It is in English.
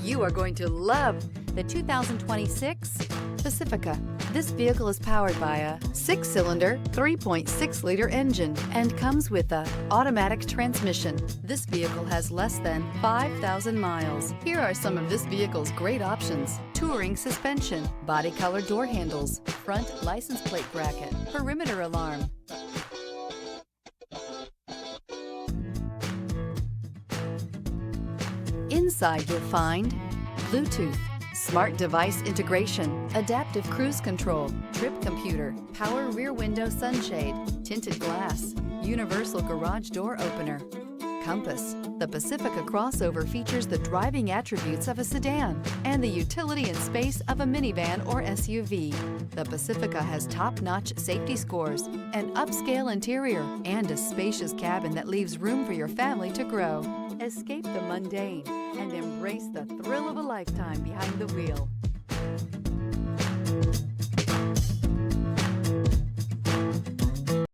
You are going to love the 2026 Pacifica. This vehicle is powered by a 6-cylinder, 3.6-liter engine and comes with a automatic transmission. This vehicle has less than 5,000 miles. Here are some of this vehicle's great options: touring suspension, body color door handles, front license plate bracket, perimeter alarm. Inside you'll find Bluetooth, smart device integration, adaptive cruise control, trip computer, power rear window sunshade, tinted glass, universal garage door opener, compass. The Pacifica crossover features the driving attributes of a sedan and the utility and space of a minivan or SUV. The Pacifica has top-notch safety scores, an upscale interior, and a spacious cabin that leaves room for your family to grow. Escape the mundane and embrace the thrill of a lifetime behind the wheel.